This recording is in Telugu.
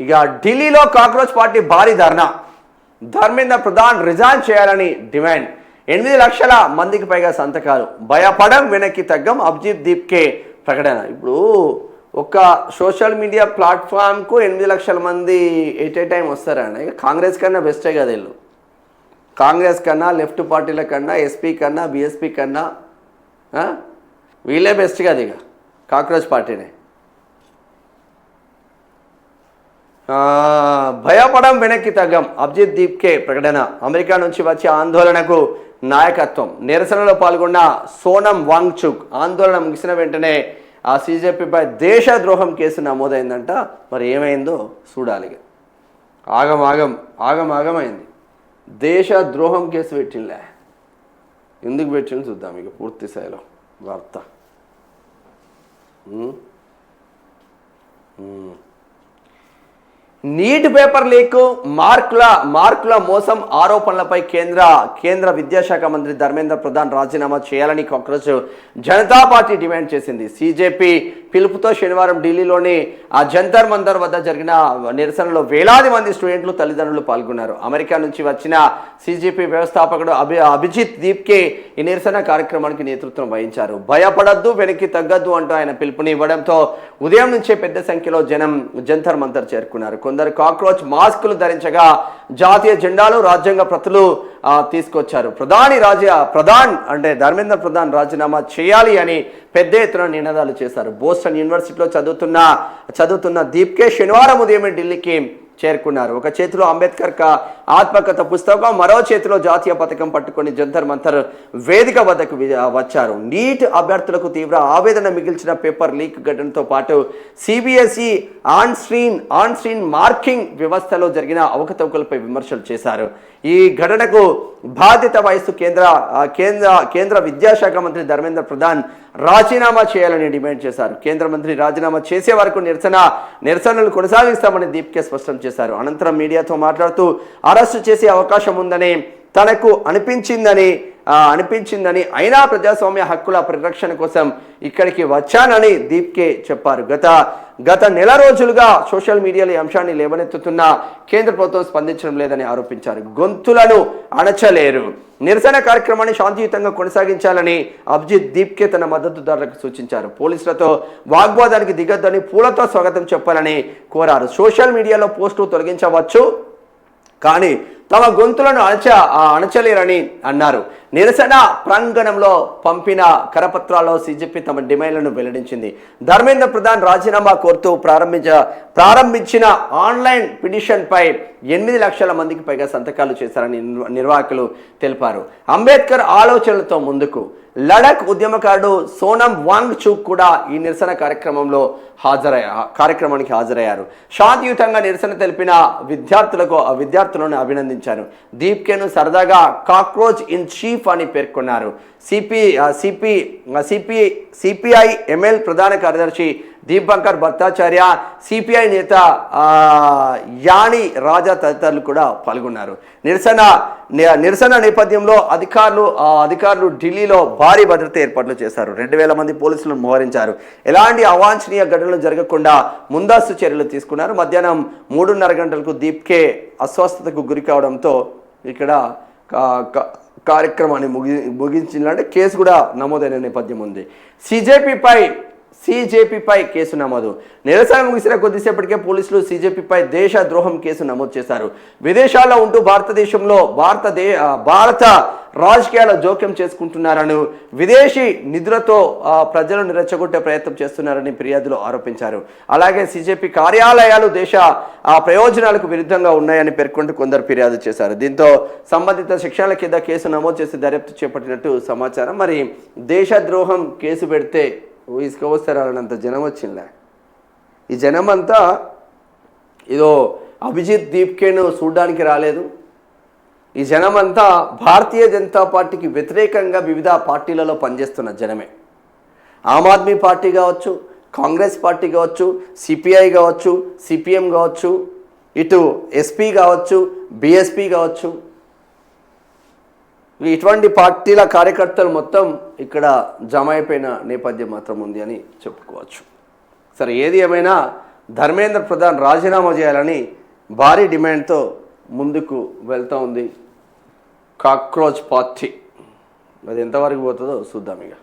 ఇక ఢిల్లీలో కాక్రోచ్ పార్టీ భారీ ధర్నా, ధర్మేంద్ర ప్రధాన్ రిజైన్ చేయాలని డిమాండ్, 8 లక్షల మందికి పైగా సంతకాలు, భయపడం వెనక్కి తగ్గం, అభిజిత్ దీప్కే ప్రకటన. ఇప్పుడు ఒక సోషల్ మీడియా ప్లాట్ఫామ్కు 8 లక్షల మంది ఎట్ ఏ టైం వస్తారని కాంగ్రెస్ కన్నా బెస్టే కదా వీళ్ళు. కాంగ్రెస్ కన్నా, లెఫ్ట్ పార్టీల కన్నా, ఎస్పీ కన్నా, బీఎస్పీ కన్నా వీళ్ళే బెస్ట్ కదా ఇక కాక్రోచ్ పార్టీనే. భయపడం వెనక్కి తగ్గం, అభిజిత్ దీప్కే ప్రకటన, అమెరికా నుంచి వచ్చే ఆందోళనకు నాయకత్వం, నిరసనలో పాల్గొన్న సోనం వాంగ్చుక్, ఆందోళన ముగిసిన వెంటనే ఆ సీజేపీపై దేశద్రోహం కేసు నమోదైందంట. మరి ఏమైందో చూడాలి. ఆగమైంది. దేశద్రోహం కేసు పెట్టింలే, ఎందుకు పెట్టింది చూద్దాం ఇక పూర్తి స్థాయిలో వార్త. నీట్ పేపర్ లీక్, మార్కుల మోసం ఆరోపణలపై కేంద్ర విద్యాశాఖ మంత్రి ధర్మేంద్ర ప్రధాన్ రాజీనామా చేయాలని కాంగ్రెస్ జనతా పార్టీ డిమాండ్ చేసింది. సీజేపీ పిలుపుతో శనివారం ఢిల్లీలోని ఆ జంతర్ మంతర్ వద్ద జరిగిన నిరసనలో వేలాది మంది స్టూడెంట్లు, తల్లిదండ్రులు పాల్గొన్నారు. అమెరికా నుంచి వచ్చిన సీజేపీ వ్యవస్థాపకుడు అభిజిత్ దీప్కే ఈ నిరసన కార్యక్రమానికి నేతృత్వం వహించారు. భయపడద్దు, వెనక్కి తగ్గద్దు అంటూ ఆయన పిలుపుని ఇవ్వడంతో ఉదయం నుంచే పెద్ద సంఖ్యలో జనం జంతర్ మంతర్ చేరుకున్నారు. కొందరు కాక్రోచ్ మాస్కులు ధరించగా జాతీయ జెండాలు, రాజ్యాంగ ప్రతులు తీసుకొచ్చారు. ప్రధాన్ అంటే ధర్మేంద్ర ప్రధాన్ రాజీనామా చేయాలి అని పెద్ద ఎత్తున నినాదాలు చేశారు. బోస్టన్ యూనివర్సిటీలో చదువుతున్న దీప్కే శనివారం ఉదయమే ఢిల్లీకి చేరుకున్నారు. ఒక చేతిలో అంబేద్కర్ ఆత్మకథ పుస్తకం, మరో చేతిలో జాతీయ పథకం పట్టుకొని జంతర్ మంతర్ వేదిక వద్దకు వచ్చారు. నీట్ అభ్యర్థులకు తీవ్ర ఆవేదన మిగిల్చిన పేపర్ లీక్ ఘటనతో పాటు సిబిఎస్ఈ ఆన్ స్క్రీన్ మార్కింగ్ వ్యవస్థలో జరిగిన అవకతవకలపై విమర్శలు చేశారు. ఈ ఘటనకు బాధ్యత వహిస్తూ కేంద్ర విద్యాశాఖ మంత్రి ధర్మేంద్ర ప్రధాన్ రాజీనామా చేయాలని డిమాండ్ చేశారు. కేంద్ర మంత్రి రాజీనామా చేసే వరకు నిరసనలు కొనసాగిస్తామని దీప్కే స్పష్టం చేశారు. అనంతరం మీడియాతో మాట్లాడుతూ అరెస్టు చేసే అవకాశం ఉందని తనకు అనిపించిందని అయినా ప్రజాస్వామ్య హక్కుల పరిరక్షణ కోసం ఇక్కడికి వచ్చానని దీప్కే చెప్పారు. గత నెల రోజులుగా సోషల్ మీడియాలో ఈ అంశాన్ని లేవనెత్తుతున్న కేంద్ర ప్రభుత్వం స్పందించడం లేదని ఆరోపించారు. గొంతులను అణచలేరు, నిరసన కార్యక్రమాన్ని శాంతియుతంగా కొనసాగించాలని అభిజిత్ దీప్కే తన మద్దతుదారులకు సూచించారు. పోలీసులతో వాగ్వాదానికి దిగొద్దని, పూలతో స్వాగతం చెప్పాలని కోరారు. సోషల్ మీడియాలో పోస్టు తొలగించవచ్చు కానీ తమ గొంతులను అణచలేరని అన్నారు. నిరసన ప్రాంగణంలో పంపిన కరపత్రాల్లో సీజేపీ తమ డిమాండ్లను వెల్లడించింది. ధర్మేంద్ర ప్రధాన్ రాజీనామా కోరుతూ ప్రారంభించిన ఆన్లైన్ పిటిషన్పై 8 లక్షల మందికి పైగా సంతకాలు చేశారని నిర్వాహకులు తెలిపారు. అంబేద్కర్ ఆలోచనలతో ముందుకు లడక్ ఉద్యమకారుడు సోనం వాంగ్చుక్ కూడా ఈ నిరసన కార్యక్రమానికి హాజరయ్యారు. శాంతియుతంగా నిరసన తెలిపిన విద్యార్థులను అభినందించారు. దీప్కేను సరదాగా కాక్రోచ్ ఇన్ చీఫ్ అని పేర్కొన్నారు. సిపిఐ ఎంఎల్ ప్రధాన కార్యదర్శి దీపంకర్ భట్టాచార్య, సిపిఐ నేత యాని రాజా తదితరులు కూడా పాల్గొన్నారు. నిరసన నేపథ్యంలో అధికారులు ఢిల్లీలో భారీ భద్రత ఏర్పాట్లు చేశారు. 2000 మంది పోలీసులను మోహరించారు. ఎలాంటి అవాంఛనీయ ఘటనలు జరగకుండా ముందస్తు చర్యలు తీసుకున్నారు. మధ్యాహ్నం 3:30 గంటలకు దీప్కే అస్వస్థతకు గురి కావడంతో ఇక్కడ కార్యక్రమాన్ని ముగించిందంటే కేసు కూడా నమోదైన నేపథ్యం ఉంది. సీజేపీపై కేసు నమోదు. నిరసన ముగిసిన కొద్దిసేపటికే పోలీసులు సీజేపీపై దేశద్రోహం కేసు నమోదు చేశారు. విదేశాల్లో ఉంటూ భారత రాజకీయాల జోక్యం చేసుకుంటున్నారని, విదేశీ నిధులతో ప్రజలను రెచ్చగొట్టే ప్రయత్నం చేస్తున్నారని ఫిర్యాదులు ఆరోపించారు. అలాగే సీజేపీ కార్యాలయాలు దేశ ప్రయోజనాలకు విరుద్ధంగా ఉన్నాయని పేర్కొంటూ కొందరు ఫిర్యాదు చేశారు. దీంతో సంబంధిత శిక్షణల కింద కేసు నమోదు చేసి దర్యాప్తు చేపట్టినట్టు సమాచారం. మరి దేశద్రోహం కేసు పెడితే ఇసుకవస్తారన్నంత జనం వచ్చిందా? ఈ జనం అంతా ఏదో అభిజిత్ దీప్కేను చూడడానికి రాలేదు. ఈ జనమంతా భారతీయ జనతా పార్టీకి వ్యతిరేకంగా వివిధ పార్టీలలో పనిచేస్తున్న జనమే. ఆమ్ ఆద్మీ పార్టీ కావచ్చు, కాంగ్రెస్ పార్టీ కావచ్చు, సిపిఐ కావచ్చు, సిపిఎం కావచ్చు, ఇటు ఎస్పీ కావచ్చు, బిఎస్పీ కావచ్చు, ఇటువంటి పార్టీల కార్యకర్తలు మొత్తం ఇక్కడ జమ అయిపోయిన నేపథ్యం మాత్రం ఉంది అని చెప్పుకోవచ్చు. సరే, ఏది ఏమైనా ధర్మేంద్ర ప్రధాన్ రాజీనామా చేయాలని భారీ డిమాండ్తో ముందుకు వెళ్తూ ఉంది కాక్రోచ్ పార్టీ. అది ఎంతవరకు పోతుందో చూద్దాం ఇక.